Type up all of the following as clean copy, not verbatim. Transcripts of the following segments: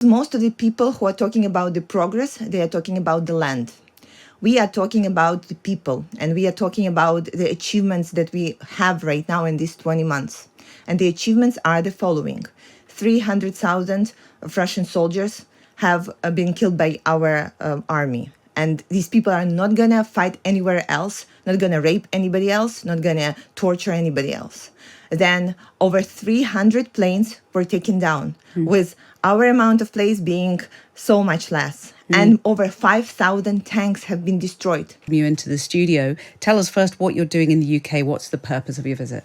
Most of the people who are talking about the progress, they are talking about the land. We are talking about the people, and we are talking about the achievements that we have right now in these 20 months. And the achievements are the following. 300,000 of Russian soldiers have been killed by our army. And these people are not going to fight anywhere else, not going to rape anybody else, not going to torture anybody else. Then over 300 planes were taken down, with our amount of planes being so much less. And over 5,000 tanks have been destroyed. You into the studio. Tell us first what you're doing in the UK. What's the purpose of your visit?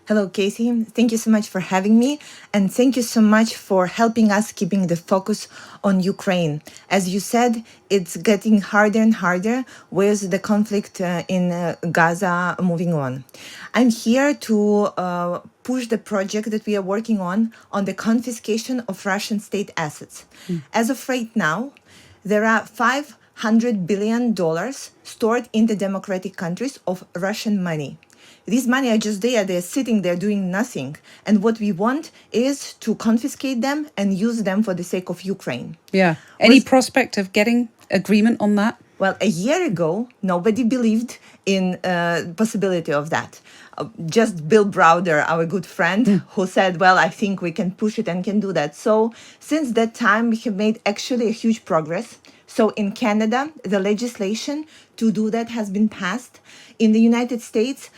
Hello, Casey. Thank you so much for having me. And thank you so much for helping us keeping the focus on Ukraine. As you said, it's getting harder and harder with the conflict in Gaza moving on. I'm here to push the project that we are working on the confiscation of Russian state assets. As of right now, there are $500 billion stored in the democratic countries of Russian money. These money are just there, they're sitting there doing nothing. And what we want is to confiscate them and use them for the sake of Ukraine. Yeah. Any prospect of getting agreement on that? Well, a year ago, nobody believed in possibility of that. Just Bill Browder, our good friend, who said, well, I think we can push it and can do that. So since that time, we have made actually a huge progress. So in Canada, the legislation to do that has been passed. In the United States,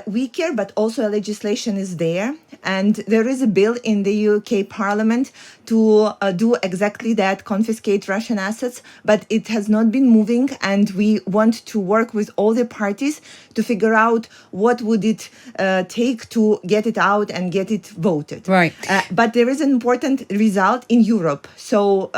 weaker, but also a legislation is there. And there is a bill in the UK Parliament to do exactly that, confiscate Russian assets, but it has not been moving. And we want to work with all the parties to figure out what would it take to get it out and get it voted. Right. But there is an important result in Europe. So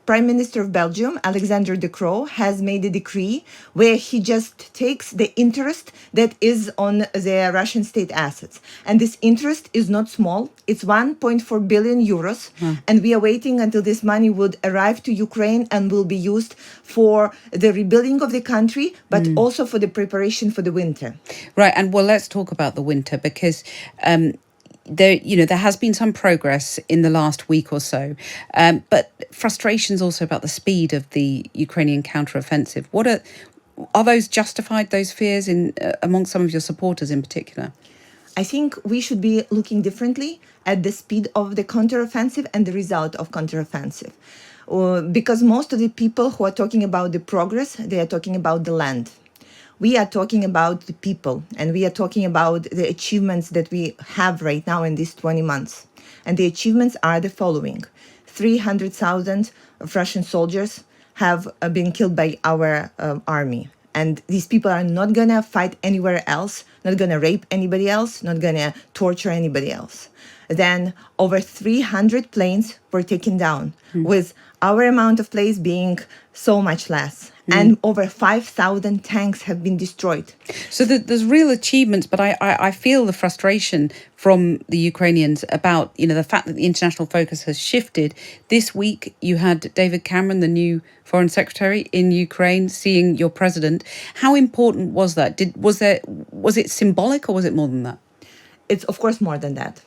Prime Minister of Belgium, Alexander De Croo, has made a decree where he just takes the interest that is on the Russian state assets. And this interest is not small. It's 1.4 billion euros. And we are waiting until this money would arrive to Ukraine and will be used for the rebuilding of the country, but also for the preparation for the winter. Right. And well, let's talk about the winter because there has been some progress in the last week or so, but frustrations also about the speed of the Ukrainian counteroffensive. Are those justified, those fears among some of your supporters in particular? I think we should be looking differently at the speed of the counteroffensive and the result of counteroffensive. Because most of the people who are talking about the progress, they are talking about the land. We are talking about the people, and we are talking about the achievements that we have right now in these 20 months. And the achievements are the following. 300,000 of Russian soldiers have been killed by our army. And these people are not going to fight anywhere else, not going to rape anybody else, not going to torture anybody else. Then over 300 planes were taken down, with our amount of planes being so much less. And over 5,000 tanks have been destroyed. So there's real achievements, but I feel the frustration from the Ukrainians about, the fact that the international focus has shifted. This week, you had David Cameron, the new foreign secretary in Ukraine, seeing your president. How important was that? Was it symbolic or was it more than that? It's, of course, more than that.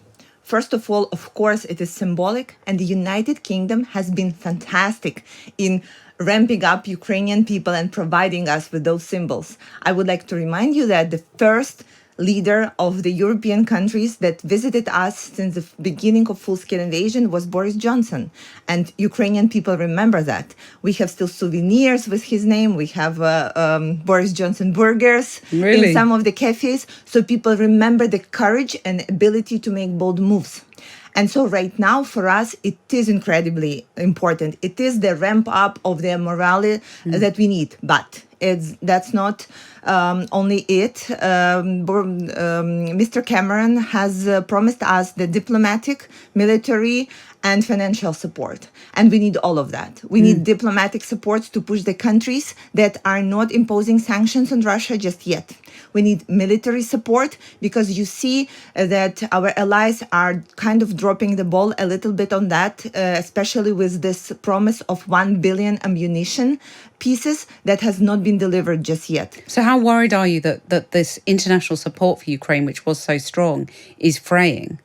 First of all, of course, it is symbolic, and the United Kingdom has been fantastic in ramping up Ukrainian people and providing us with those symbols. I would like to remind you that the first leader of the European countries that visited us since the beginning of full-scale invasion was Boris Johnson. And Ukrainian people remember that. We have still souvenirs with his name. We have Boris Johnson burgers in some of the cafes. So people remember the courage and ability to make bold moves. And so right now, for us, it is incredibly important. It is the ramp up of the morale that we need. But that's not only it. Mr. Cameron has promised us the diplomatic, military, and financial support. And we need all of that. We need diplomatic support to push the countries that are not imposing sanctions on Russia just yet. We need military support because you see that our allies are kind of dropping the ball a little bit on that, especially with this promise of 1 billion ammunition pieces that has not been delivered just yet. So how worried are you that this international support for Ukraine, which was so strong, is fraying?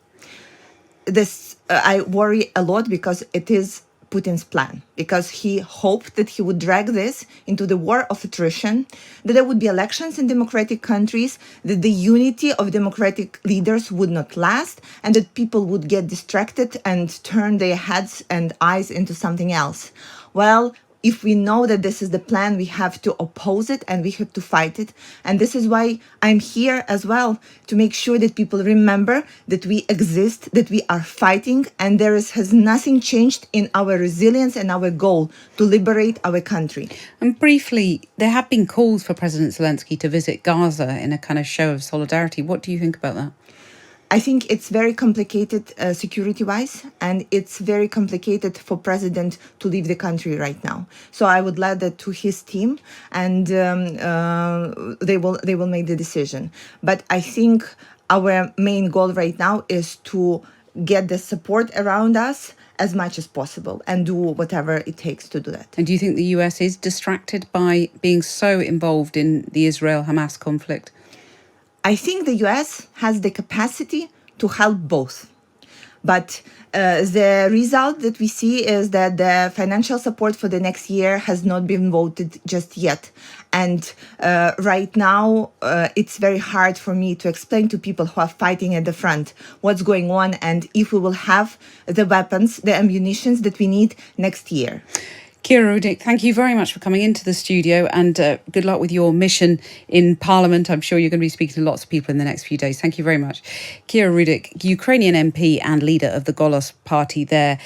this I worry a lot because it is Putin's plan, because he hoped that he would drag this into the war of attrition, that there would be elections in democratic countries, that the unity of democratic leaders would not last, and that people would get distracted and turn their heads and eyes into something else. Well, if we know that this is the plan, we have to oppose it and we have to fight it. And this is why I'm here as well, to make sure that people remember that we exist, that we are fighting, and has nothing changed in our resilience and our goal to liberate our country. And briefly, there have been calls for President Zelensky to visit Gaza in a kind of show of solidarity. What do you think about that? I think it's very complicated security-wise, and it's very complicated for president to leave the country right now. So I would let that to his team, and they will make the decision. But I think our main goal right now is to get the support around us as much as possible and do whatever it takes to do that. And do you think the US is distracted by being so involved in the Israel-Hamas conflict? I think the US has the capacity to help both. But the result that we see is that the financial support for the next year has not been voted just yet. And right now, it's very hard for me to explain to people who are fighting at the front what's going on and if we will have the weapons, the ammunition that we need next year. Kira Rudik, thank you very much for coming into the studio, and good luck with your mission in Parliament. I'm sure you're going to be speaking to lots of people in the next few days. Thank you very much. Kira Rudik, Ukrainian MP and leader of the Golos party there.